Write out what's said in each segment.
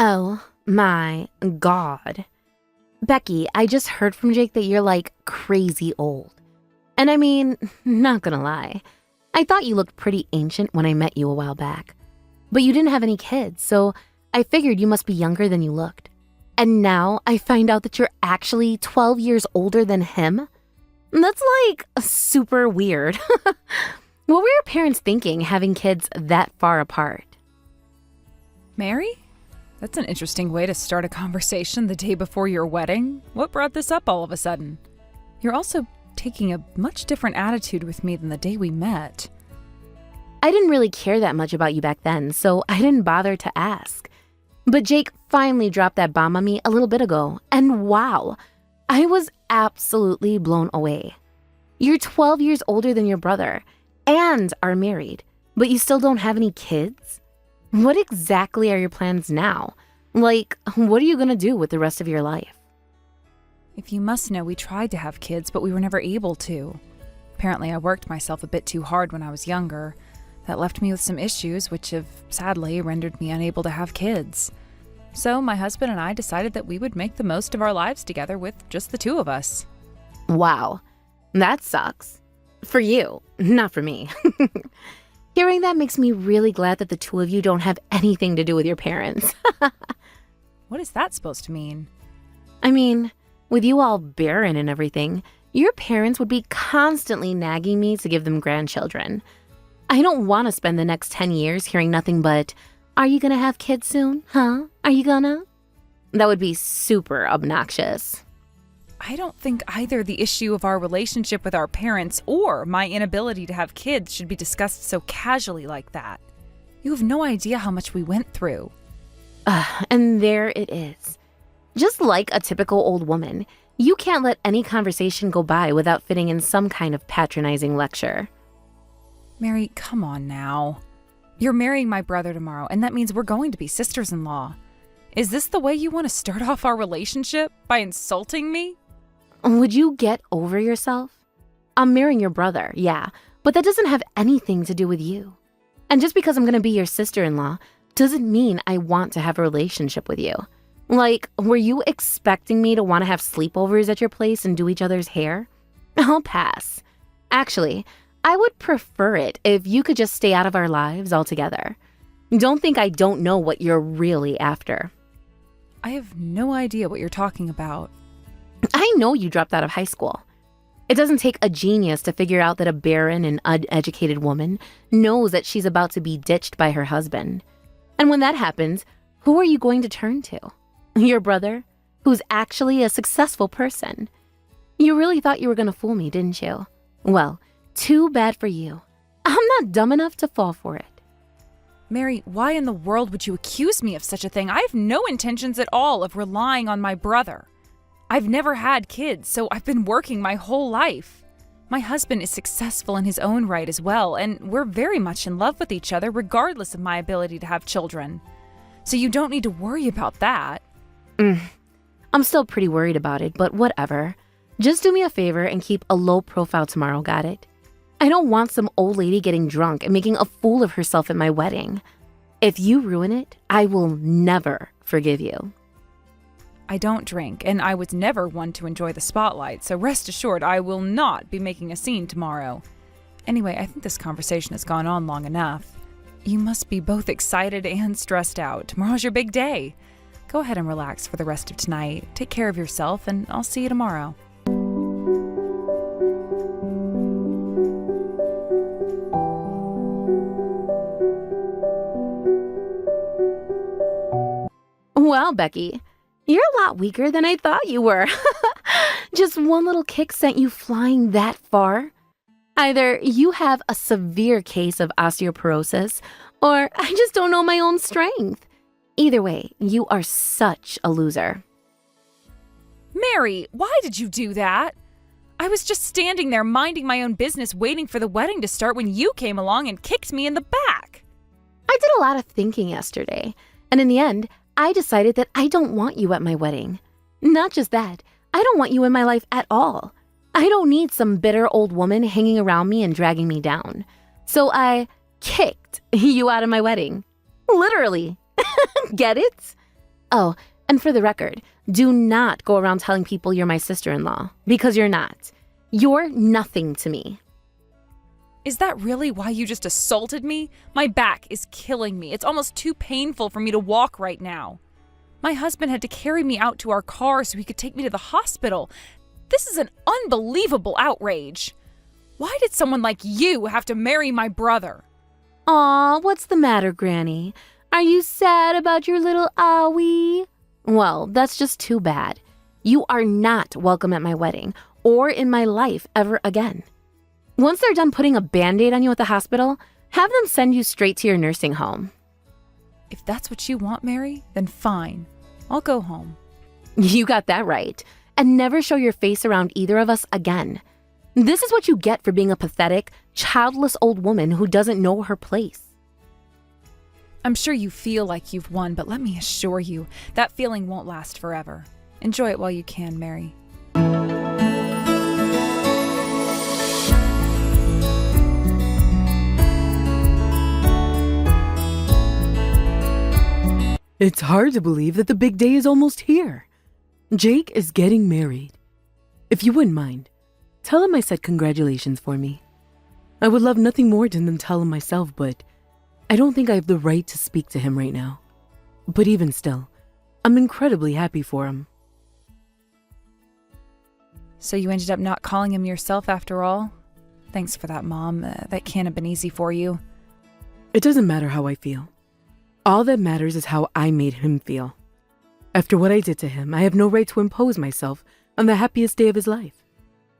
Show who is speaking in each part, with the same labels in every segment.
Speaker 1: Oh my God. Becky, I just heard from Jake that you're like crazy old. And I mean, not gonna lie, I thought you looked pretty ancient when I met you a while back. But you didn't have any kids, so I figured you must be younger than you looked. And now I find out that you're actually 12 years older than him? That's like super weird. What were your parents thinking having kids that far apart?
Speaker 2: Mary? That's an interesting way to start a conversation the day before your wedding. What brought this up all of a sudden? You're also taking a much different attitude with me than the day we met.
Speaker 1: I didn't really care that much about you back then, so I didn't bother to ask. But Jake finally dropped that bomb on me a little bit ago, and wow, I was absolutely blown away. You're 12 years older than your brother and are married, but you still don't have any kids? What exactly are your plans now? Like, what are you gonna do with the rest of your life?
Speaker 2: If you must know, we tried to have kids, but we were never able to. Apparently, I worked myself a bit too hard when I was younger. That left me with some issues, which have sadly rendered me unable to have kids. So my husband and I decided that we would make the most of our lives together with just the two of us.
Speaker 1: Wow, that sucks. For you, not for me. Hearing that makes me really glad that the two of you don't have anything to do with your parents.
Speaker 2: What is that supposed to mean?
Speaker 1: I mean, with you all barren and everything, your parents would be constantly nagging me to give them grandchildren. I don't want to spend the next 10 years hearing nothing but, "Are you gonna have kids soon? Huh? Are you gonna?" That would be super obnoxious.
Speaker 2: I don't think either the issue of our relationship with our parents or my inability to have kids should be discussed so casually like that. You have no idea how much we went through.
Speaker 1: And there it is. Just like a typical old woman, you can't let any conversation go by without fitting in some kind of patronizing lecture.
Speaker 2: Mary, come on now. You're marrying my brother tomorrow, and that means we're going to be sisters-in-law. Is this the way you want to start off our relationship? By insulting me?
Speaker 1: Would you get over yourself? I'm marrying your brother, yeah, but that doesn't have anything to do with you. And just because I'm gonna be your sister-in-law doesn't mean I want to have a relationship with you. Like, were you expecting me to want to have sleepovers at your place and do each other's hair? I'll pass. Actually, I would prefer it if you could just stay out of our lives altogether. Don't think I don't know what you're really after.
Speaker 2: I have no idea what you're talking about.
Speaker 1: I know you dropped out of high school. It doesn't take a genius to figure out that a barren and uneducated woman knows that she's about to be ditched by her husband. And when that happens, who are you going to turn to? Your brother, who's actually a successful person. You really thought you were going to fool me, didn't you? Well, too bad for you. I'm not dumb enough to fall for it.
Speaker 2: Mary, why in the world would you accuse me of such a thing? I have no intentions at all of relying on my brother. I've never had kids, so I've been working my whole life. My husband is successful in his own right as well, and we're very much in love with each other regardless of my ability to have children. So you don't need to worry about that.
Speaker 1: I'm still pretty worried about it, but whatever. Just do me a favor and keep a low profile tomorrow, got it? I don't want some old lady getting drunk and making a fool of herself at my wedding. If you ruin it, I will never forgive you.
Speaker 2: I don't drink, and I was never one to enjoy the spotlight, so rest assured I will not be making a scene tomorrow. Anyway, I think this conversation has gone on long enough. You must be both excited and stressed out. Tomorrow's your big day. Go ahead and relax for the rest of tonight. Take care of yourself, and I'll see you tomorrow.
Speaker 1: Well, Becky, you're a lot weaker than I thought you were. Just one little kick sent you flying that far. Either you have a severe case of osteoporosis, or I just don't know my own strength. Either way, you are such a loser.
Speaker 2: Mary, why did you do that? I was just standing there minding my own business waiting for the wedding to start when you came along and kicked me in the back.
Speaker 1: I did a lot of thinking yesterday, and in the end, I decided that I don't want you at my wedding. Not just that, I don't want you in my life at all. I don't need some bitter old woman hanging around me and dragging me down. So I kicked you out of my wedding. Literally. Get it? Oh, and for the record, do not go around telling people you're my sister-in-law, because you're not. You're nothing to me.
Speaker 2: Is that really why you just assaulted me? My back is killing me. It's almost too painful for me to walk right now. My husband had to carry me out to our car so he could take me to the hospital. This is an unbelievable outrage. Why did someone like you have to marry my brother?
Speaker 1: Aw, what's the matter, Granny? Are you sad about your little owie? Well, that's just too bad. You are not welcome at my wedding or in my life ever again. Once they're done putting a Band-Aid on you at the hospital, have them send you straight to your nursing home.
Speaker 2: If that's what you want, Mary, then fine. I'll go home.
Speaker 1: You got that right. And never show your face around either of us again. This is what you get for being a pathetic, childless old woman who doesn't know her place.
Speaker 2: I'm sure you feel like you've won, but let me assure you, that feeling won't last forever. Enjoy it while you can, Mary.
Speaker 3: It's hard to believe that the big day is almost here. Jake is getting married. If you wouldn't mind, tell him I said congratulations for me. I would love nothing more than tell him myself, but I don't think I have the right to speak to him right now. But even still, I'm incredibly happy for him.
Speaker 2: So you ended up not calling him yourself after all? Thanks for that, Mom. That can't have been easy for you.
Speaker 3: It doesn't matter how I feel. All that matters is how I made him feel. After what I did to him, I have no right to impose myself on the happiest day of his life.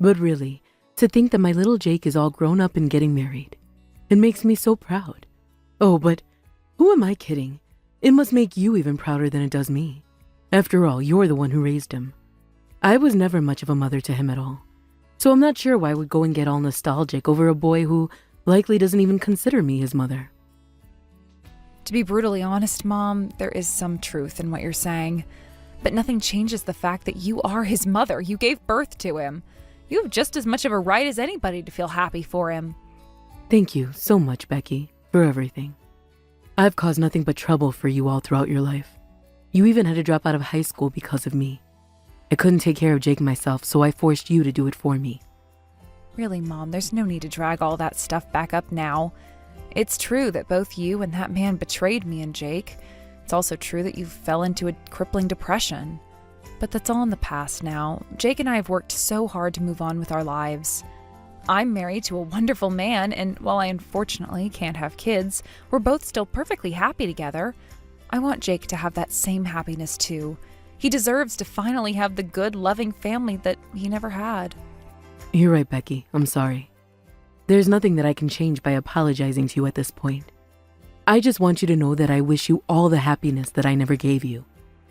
Speaker 3: But really, to think that my little Jake is all grown up and getting married, it makes me so proud. Oh, but who am I kidding? It must make you even prouder than it does me. After all, you're the one who raised him. I was never much of a mother to him at all, so I'm not sure why I would go and get all nostalgic over a boy who likely doesn't even consider me his mother.
Speaker 2: To be brutally honest, Mom, there is some truth in what you're saying. But nothing changes the fact that you are his mother. You gave birth to him. You have just as much of a right as anybody to feel happy for him.
Speaker 3: Thank you so much, Becky, for everything. I've caused nothing but trouble for you all throughout your life. You even had to drop out of high school because of me. I couldn't take care of Jake myself, so I forced you to do it for me.
Speaker 2: Really, Mom, there's no need to drag all that stuff back up now. It's true that both you and that man betrayed me and Jake. It's also true that you fell into a crippling depression. But that's all in the past now. Jake and I have worked so hard to move on with our lives. I'm married to a wonderful man, and while I unfortunately can't have kids, we're both still perfectly happy together. I want Jake to have that same happiness too. He deserves to finally have the good, loving family that he never had.
Speaker 3: You're right, Becky. I'm sorry. There's nothing that I can change by apologizing to you at this point. I just want you to know that I wish you all the happiness that I never gave you.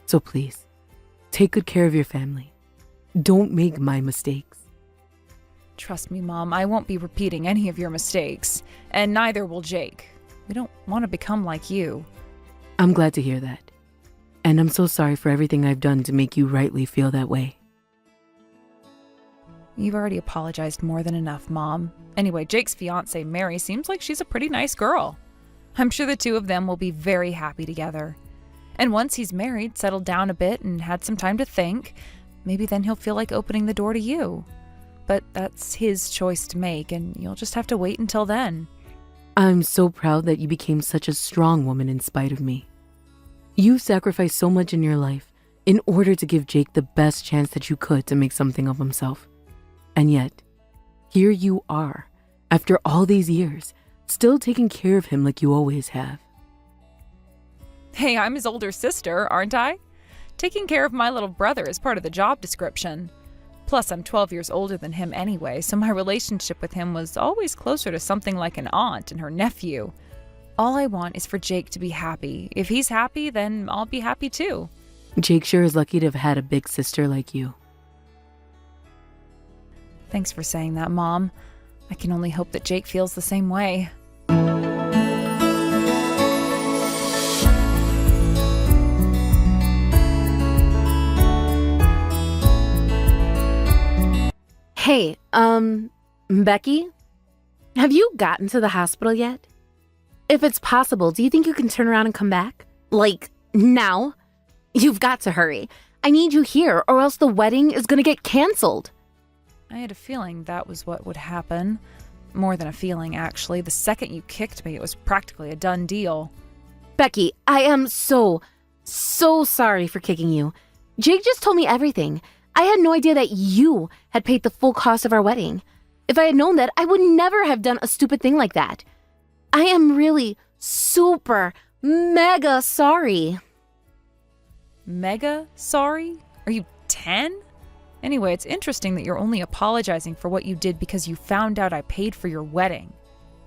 Speaker 3: So please, take good care of your family. Don't make my mistakes.
Speaker 2: Trust me, Mom, I won't be repeating any of your mistakes, and neither will Jake. We don't want to become like you.
Speaker 3: I'm glad to hear that. And I'm so sorry for everything I've done to make you rightly feel that way.
Speaker 2: You've already apologized more than enough, Mom. Anyway, Jake's fiance, Mary, seems like she's a pretty nice girl. I'm sure the two of them will be very happy together. And once he's married, settled down a bit, and had some time to think, maybe then he'll feel like opening the door to you. But that's his choice to make, and you'll just have to wait until then.
Speaker 3: I'm so proud that you became such a strong woman in spite of me. You sacrificed so much in your life in order to give Jake the best chance that you could to make something of himself. And yet, here you are, after all these years, still taking care of him like you always have.
Speaker 2: Hey, I'm his older sister, aren't I? Taking care of my little brother is part of the job description. Plus, I'm 12 years older than him anyway, so my relationship with him was always closer to something like an aunt and her nephew. All I want is for Jake to be happy. If he's happy, then I'll be happy too.
Speaker 3: Jake sure is lucky to have had a big sister like you.
Speaker 2: Thanks for saying that, Mom. I can only hope that Jake feels the same way.
Speaker 1: Hey, Becky? Have you gotten to the hospital yet? If it's possible, do you think you can turn around and come back? Like, now? You've got to hurry. I need you here, or else the wedding is gonna get canceled.
Speaker 2: I had a feeling that was what would happen. More than a feeling, actually. The second you kicked me, it was practically a done deal.
Speaker 1: Becky, I am so sorry for kicking you. Jake just told me everything. I had no idea that you had paid the full cost of our wedding. If I had known that, I would never have done a stupid thing like that. I am really super mega sorry.
Speaker 2: Mega sorry? Are you 10? Anyway, it's interesting that you're only apologizing for what you did because you found out I paid for your wedding.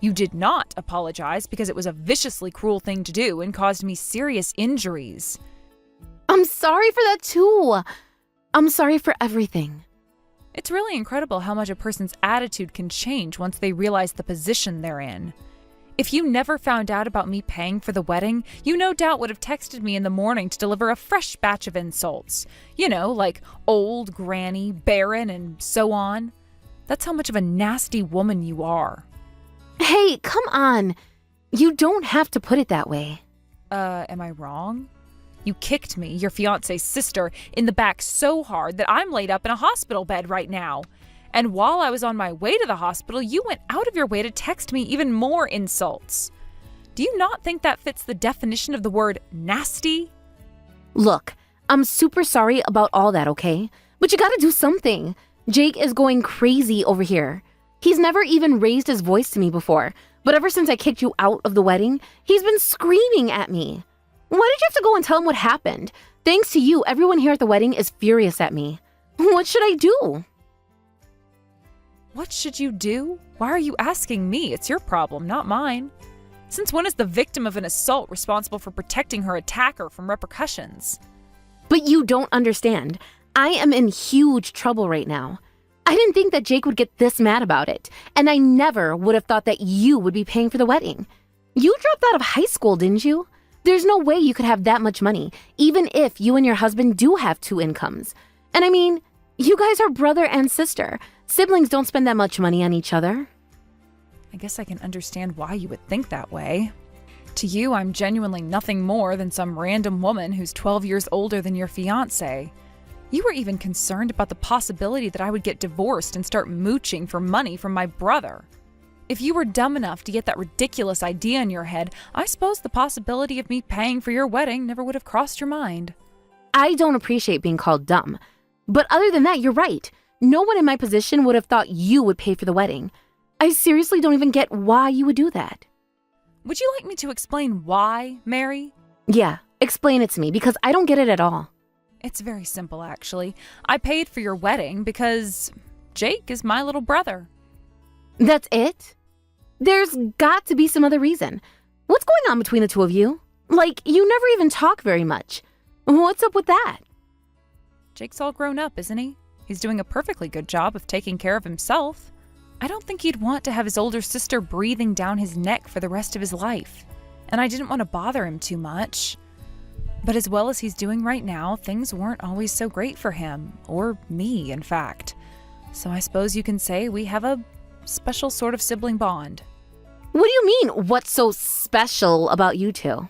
Speaker 2: You did not apologize because it was a viciously cruel thing to do and caused me serious injuries.
Speaker 1: I'm sorry for that too. I'm sorry for everything.
Speaker 2: It's really incredible how much a person's attitude can change once they realize the position they're in. If you never found out about me paying for the wedding, you no doubt would have texted me in the morning to deliver a fresh batch of insults. You know, like old granny, barren, and so on. That's how much of a nasty woman you are.
Speaker 1: Hey, come on. You don't have to put it that way.
Speaker 2: Am I wrong? You kicked me, your fiance's sister, in the back so hard that I'm laid up in a hospital bed right now. And while I was on my way to the hospital, you went out of your way to text me even more insults. Do you not think that fits the definition of the word nasty?
Speaker 1: Look, I'm super sorry about all that, okay? But you gotta do something. Jake is going crazy over here. He's never even raised his voice to me before, but ever since I kicked you out of the wedding, he's been screaming at me. Why did you have to go and tell him what happened? Thanks to you, everyone here at the wedding is furious at me. What should I do?
Speaker 2: What should you do? Why are you asking me? It's your problem, not mine. Since when is the victim of an assault responsible for protecting her attacker from repercussions?
Speaker 1: But you don't understand. I am in huge trouble right now. I didn't think that Jake would get this mad about it, and I never would have thought that you would be paying for the wedding. You dropped out of high school, didn't you? There's no way you could have that much money, even if you and your husband do have two incomes. And I mean, you guys are brother and sister. Siblings don't spend that much money on each other.
Speaker 2: I guess I can understand why you would think that way. To you, I'm genuinely nothing more than some random woman who's 12 years older than your fiancé. You were even concerned about the possibility that I would get divorced and start mooching for money from my brother. If you were dumb enough to get that ridiculous idea in your head, I suppose the possibility of me paying for your wedding never would have crossed your mind.
Speaker 1: I don't appreciate being called dumb. But other than that, you're right. No one in my position would have thought you would pay for the wedding. I seriously don't even get why you would do that.
Speaker 2: Would you like me to explain why, Mary?
Speaker 1: Yeah, explain it to me, because I don't get it at all.
Speaker 2: It's very simple, actually. I paid for your wedding because Jake is my little brother.
Speaker 1: That's it? There's got to be some other reason. What's going on between the two of you? Like, you never even talk very much. What's up with that?
Speaker 2: Jake's all grown up, isn't he? He's doing a perfectly good job of taking care of himself. I don't think he'd want to have his older sister breathing down his neck for the rest of his life. And I didn't want to bother him too much. But as well as he's doing right now, things weren't always so great for him. Or me, in fact. So I suppose you can say we have a special sort of sibling bond.
Speaker 1: What do you mean, what's so special about you two?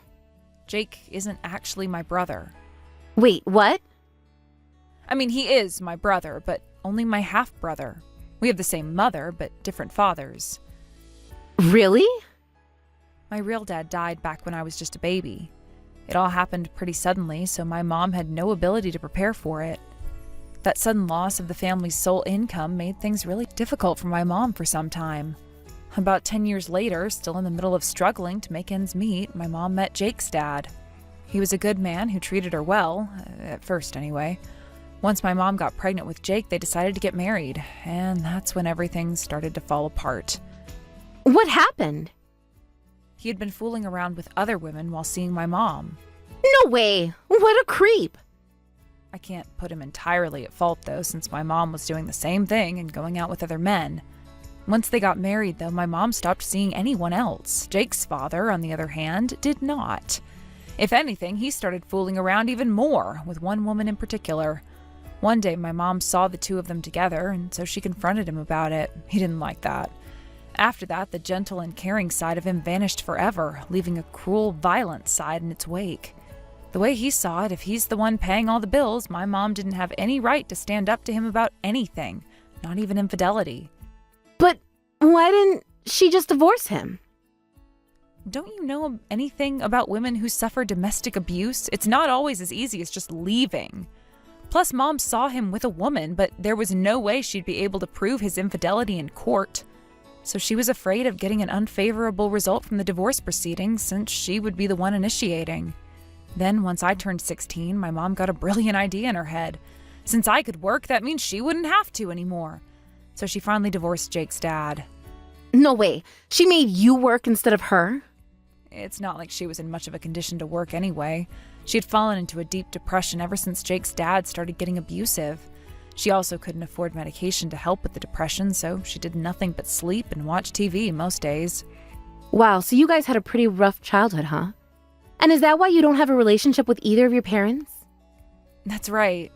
Speaker 2: Jake isn't actually my brother.
Speaker 1: Wait, what?
Speaker 2: I mean, he is my brother, but only my half-brother. We have the same mother, but different fathers.
Speaker 1: Really?
Speaker 2: My real dad died back when I was just a baby. It all happened pretty suddenly, so my mom had no ability to prepare for it. That sudden loss of the family's sole income made things really difficult for my mom for some time. About 10 years later, still in the middle of struggling to make ends meet, my mom met Jake's dad. He was a good man who treated her well, at first anyway. Once my mom got pregnant with Jake, they decided to get married, and that's when everything started to fall apart.
Speaker 1: What happened?
Speaker 2: He had been fooling around with other women while seeing my mom.
Speaker 1: No way! What a creep!
Speaker 2: I can't put him entirely at fault, though, since my mom was doing the same thing and going out with other men. Once they got married, though, my mom stopped seeing anyone else. Jake's father, on the other hand, did not. If anything, he started fooling around even more, with one woman in particular. One day, my mom saw the two of them together, and so she confronted him about it. He didn't like that. After that, the gentle and caring side of him vanished forever, leaving a cruel, violent side in its wake. The way he saw it, if he's the one paying all the bills, my mom didn't have any right to stand up to him about anything, not even infidelity.
Speaker 1: But why didn't she just divorce him?
Speaker 2: Don't you know anything about women who suffer domestic abuse? It's not always as easy as just leaving. Plus, Mom saw him with a woman, but there was no way she'd be able to prove his infidelity in court. So she was afraid of getting an unfavorable result from the divorce proceedings since she would be the one initiating. Then, once I turned 16, my mom got a brilliant idea in her head. Since I could work, that means she wouldn't have to anymore. So she finally divorced Jake's dad.
Speaker 1: No way. She made you work instead of her?
Speaker 2: It's not like she was in much of a condition to work anyway. She had fallen into a deep depression ever since Jake's dad started getting abusive. She also couldn't afford medication to help with the depression, so she did nothing but sleep and watch TV most days.
Speaker 1: Wow, so you guys had a pretty rough childhood, huh? And is that why you don't have a relationship with either of your parents?
Speaker 2: That's right.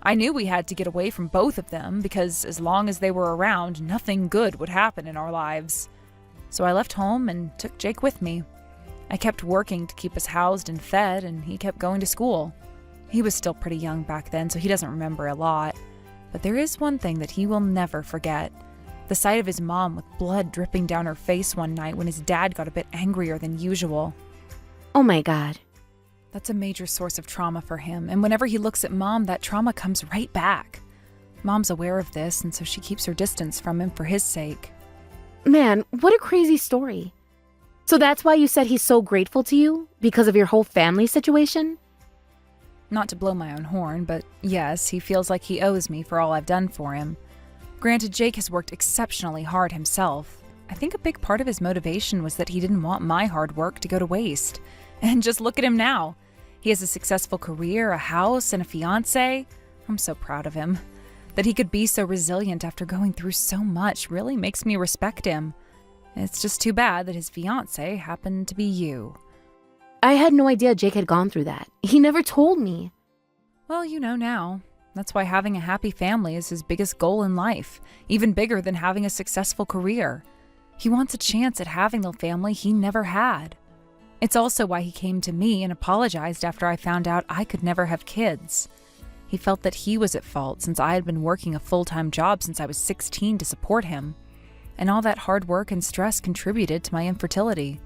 Speaker 2: I knew we had to get away from both of them because as long as they were around, nothing good would happen in our lives. So I left home and took Jake with me. I kept working to keep us housed and fed, and he kept going to school. He was still pretty young back then, so he doesn't remember a lot. But there is one thing that he will never forget. The sight of his mom with blood dripping down her face one night when his dad got a bit angrier than usual.
Speaker 1: Oh my God.
Speaker 2: That's a major source of trauma for him, and whenever he looks at Mom, that trauma comes right back. Mom's aware of this, and so she keeps her distance from him for his sake.
Speaker 1: Man, what a crazy story. So that's why you said he's so grateful to you? Because of your whole family situation?
Speaker 2: Not to blow my own horn, but yes, he feels like he owes me for all I've done for him. Granted, Jake has worked exceptionally hard himself. I think a big part of his motivation was that he didn't want my hard work to go to waste. And just look at him now. He has a successful career, a house, and a fiance. I'm so proud of him. That he could be so resilient after going through so much really makes me respect him. It's just too bad that his fiance happened to be you.
Speaker 1: I had no idea Jake had gone through that. He never told me.
Speaker 2: Well, you know now. That's why having a happy family is his biggest goal in life, even bigger than having a successful career. He wants a chance at having the family he never had. It's also why he came to me and apologized after I found out I could never have kids. He felt that he was at fault since I had been working a full-time job since I was 16 to support him. And all that hard work and stress contributed to my infertility.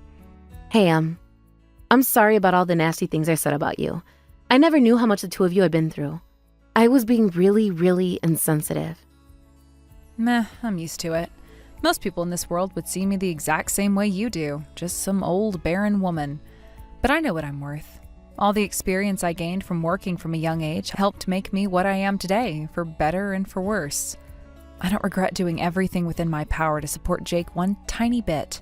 Speaker 1: Hey, I'm sorry about all the nasty things I said about you. I never knew how much the two of you had been through. I was being really, really insensitive.
Speaker 2: Meh, I'm used to it. Most people in this world would see me the exact same way you do, just some old, barren woman. But I know what I'm worth. All the experience I gained from working from a young age helped make me what I am today, for better and for worse. I don't regret doing everything within my power to support Jake one tiny bit.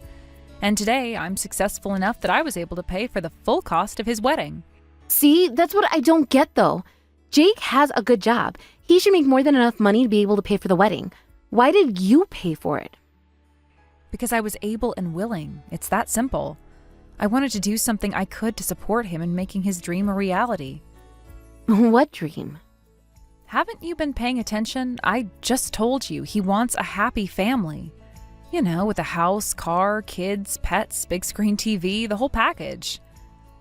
Speaker 2: And today, I'm successful enough that I was able to pay for the full cost of his wedding.
Speaker 1: See, that's what I don't get though. Jake has a good job. He should make more than enough money to be able to pay for the wedding. Why did you pay for it?
Speaker 2: Because I was able and willing. It's that simple. I wanted to do something I could to support him in making his dream a reality.
Speaker 1: What dream?
Speaker 2: Haven't you been paying attention? I just told you he wants a happy family. You know, with a house, car, kids, pets, big screen TV, the whole package.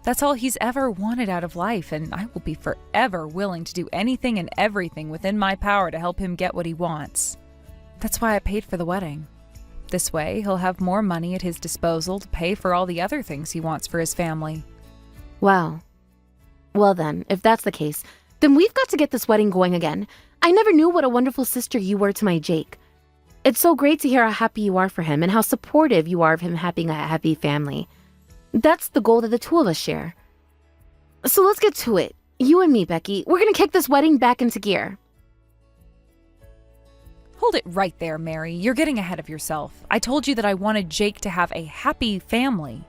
Speaker 2: That's all he's ever wanted out of life, and I will be forever willing to do anything and everything within my power to help him get what he wants. That's why I paid for the wedding. This way, he'll have more money at his disposal to pay for all the other things he wants for his family.
Speaker 1: Wow. Well then, if that's the case, then we've got to get this wedding going again. I never knew what a wonderful sister you were to my Jake. It's so great to hear how happy you are for him and how supportive you are of him having a happy family. That's the goal that the two of us share. So let's get to it. You and me, Becky, we're gonna kick this wedding back into gear.
Speaker 2: Hold it right there, Mary. You're getting ahead of yourself. I told you that I wanted Jake to have a happy family.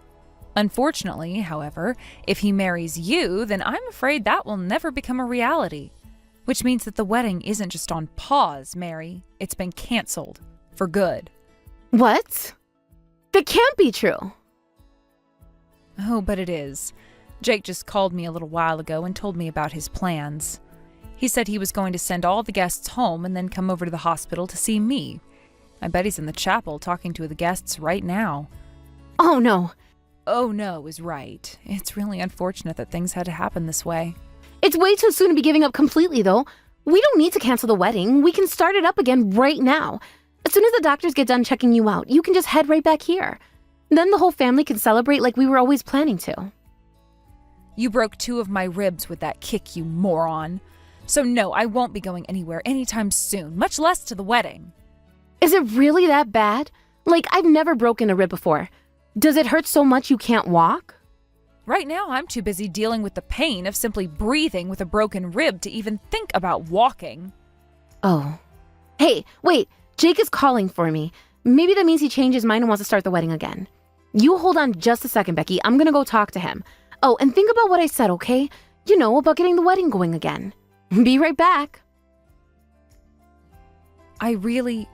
Speaker 2: Unfortunately, however, if he marries you, then I'm afraid that will never become a reality. Which means that the wedding isn't just on pause, Mary. It's been canceled. For good.
Speaker 1: What? That can't be true.
Speaker 2: Oh, but it is. Jake just called me a little while ago and told me about his plans. He said he was going to send all the guests home and then come over to the hospital to see me. I bet he's in the chapel talking to the guests right now.
Speaker 1: Oh no.
Speaker 2: "oh no" is right. It's really unfortunate that things had to happen this way.
Speaker 1: It's way too soon to be giving up completely, though. We don't need to cancel the wedding. We can start it up again right now. As soon as the doctors get done checking you out, you can just head right back here. Then the whole family can celebrate like we were always planning to.
Speaker 2: You broke 2 of my ribs with that kick, you moron. So no, I won't be going anywhere anytime soon, much less to the wedding.
Speaker 1: Is it really that bad? Like, I've never broken a rib before. Does it hurt so much you can't walk?
Speaker 2: Right now, I'm too busy dealing with the pain of simply breathing with a broken rib to even think about walking.
Speaker 1: Oh. Hey, wait. Jake is calling for me. Maybe that means he changed his mind and wants to start the wedding again. You hold on just a second, Becky. I'm gonna go talk to him. Oh, and think about what I said, okay? You know, about getting the wedding going again. Be right back.
Speaker 2: I really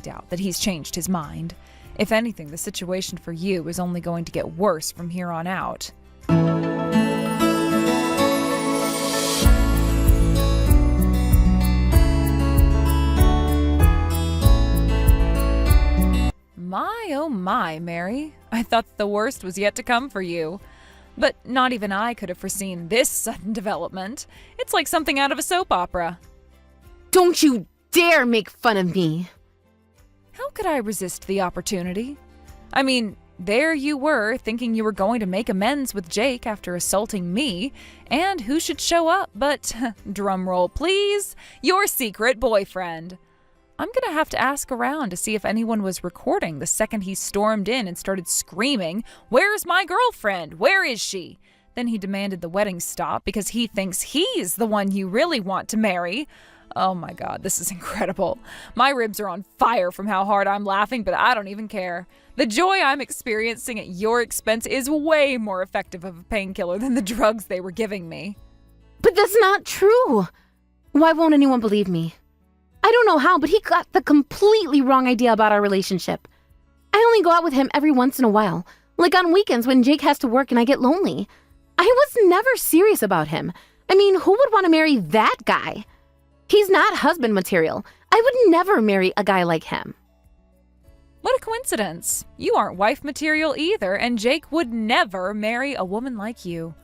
Speaker 2: doubt that he's changed his mind. If anything, the situation for you is only going to get worse from here on out. My, oh my, Mary. I thought the worst was yet to come for you. But not even I could have foreseen this sudden development. It's like something out of a soap opera.
Speaker 1: Don't you dare make fun of me.
Speaker 2: How could I resist the opportunity? I mean, there you were, thinking you were going to make amends with Jake after assaulting me, and who should show up but, drumroll please, your secret boyfriend. I'm gonna have to ask around to see if anyone was recording the second he stormed in and started screaming, "Where's my girlfriend? Where is she?" Then he demanded the wedding stop because he thinks he's the one you really want to marry. Oh my God, this is incredible. My ribs are on fire from how hard I'm laughing, but I don't even care. The joy I'm experiencing at your expense is way more effective of a painkiller than the drugs they were giving me.
Speaker 1: But that's not true. Why won't anyone believe me? I don't know how, but he got the completely wrong idea about our relationship. I only go out with him every once in a while, like on weekends when Jake has to work and I get lonely. I was never serious about him. I mean, who would want to marry that guy? He's not husband material. I would never marry a guy like him.
Speaker 2: What a coincidence. You aren't wife material either, and Jake would never marry a woman like you.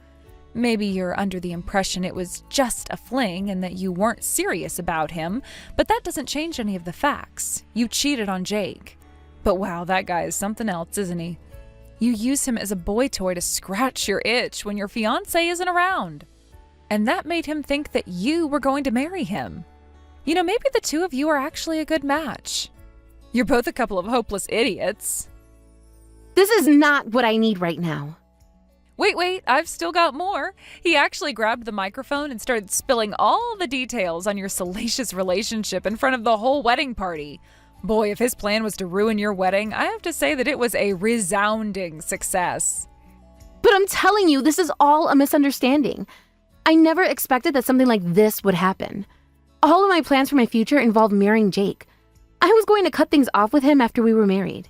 Speaker 2: Maybe you're under the impression it was just a fling and that you weren't serious about him, but that doesn't change any of the facts. You cheated on Jake. But wow, that guy is something else, isn't he? You use him as a boy toy to scratch your itch when your fiance isn't around. And that made him think that you were going to marry him. You know, maybe the two of you are actually a good match. You're both a couple of hopeless idiots.
Speaker 1: This is not what I need right now.
Speaker 2: Wait, I've still got more. He actually grabbed the microphone and started spilling all the details on your salacious relationship in front of the whole wedding party. Boy, if his plan was to ruin your wedding, I have to say that it was a resounding success.
Speaker 1: But I'm telling you, this is all a misunderstanding. I never expected that something like this would happen. All of my plans for my future involved marrying Jake. I was going to cut things off with him after we were married.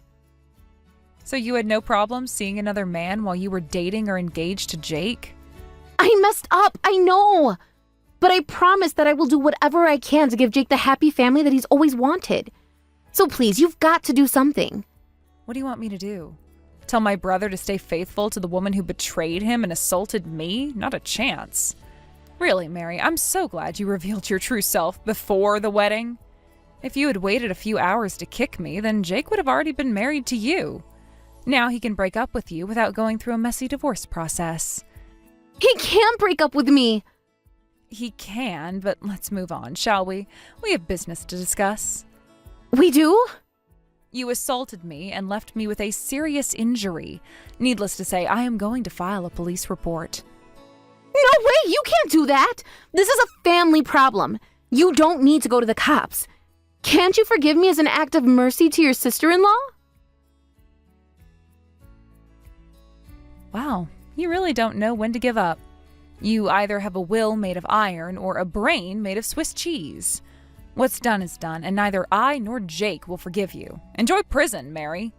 Speaker 2: So you had no problem seeing another man while you were dating or engaged to Jake?
Speaker 1: I messed up, I know. But I promise that I will do whatever I can to give Jake the happy family that he's always wanted. So please, you've got to do something.
Speaker 2: What do you want me to do? Tell my brother to stay faithful to the woman who betrayed him and assaulted me? Not a chance. Really, Mary, I'm so glad you revealed your true self before the wedding. If you had waited a few hours to kick me, then Jake would have already been married to you. Now he can break up with you without going through a messy divorce process.
Speaker 1: He can't break up with me.
Speaker 2: He can, but let's move on, shall we? We have business to discuss.
Speaker 1: We do?
Speaker 2: You assaulted me and left me with a serious injury. Needless to say, I am going to file a police report.
Speaker 1: No way, you can't do that. This is a family problem. You don't need to go to the cops. Can't you forgive me as an act of mercy to your sister-in-law?
Speaker 2: Wow, you really don't know when to give up. You either have a will made of iron or a brain made of Swiss cheese. What's done is done, and neither I nor Jake will forgive you. Enjoy prison, Mary.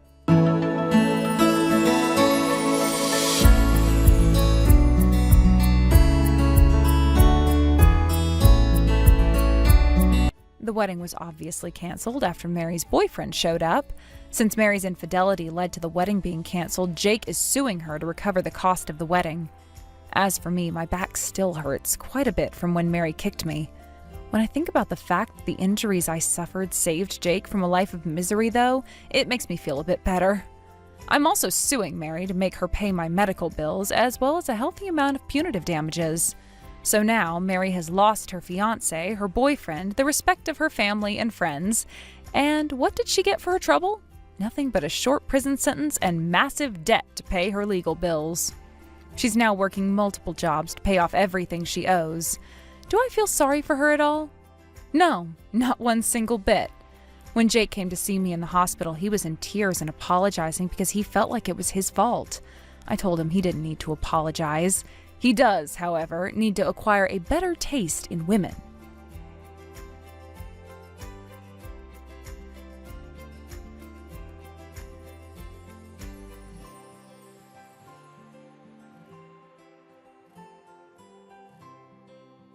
Speaker 2: The wedding was obviously canceled after Mary's boyfriend showed up. Since Mary's infidelity led to the wedding being canceled, Jake is suing her to recover the cost of the wedding. As for me, my back still hurts quite a bit from when Mary kicked me. When I think about the fact that the injuries I suffered saved Jake from a life of misery, though, it makes me feel a bit better. I'm also suing Mary to make her pay my medical bills, as well as a healthy amount of punitive damages. So now, Mary has lost her fiance, her boyfriend, the respect of her family and friends. And what did she get for her trouble? Nothing but a short prison sentence and massive debt to pay her legal bills. She's now working multiple jobs to pay off everything she owes. Do I feel sorry for her at all? No, not one single bit. When Jake came to see me in the hospital, he was in tears and apologizing because he felt like it was his fault. I told him he didn't need to apologize. He does, however, need to acquire a better taste in women.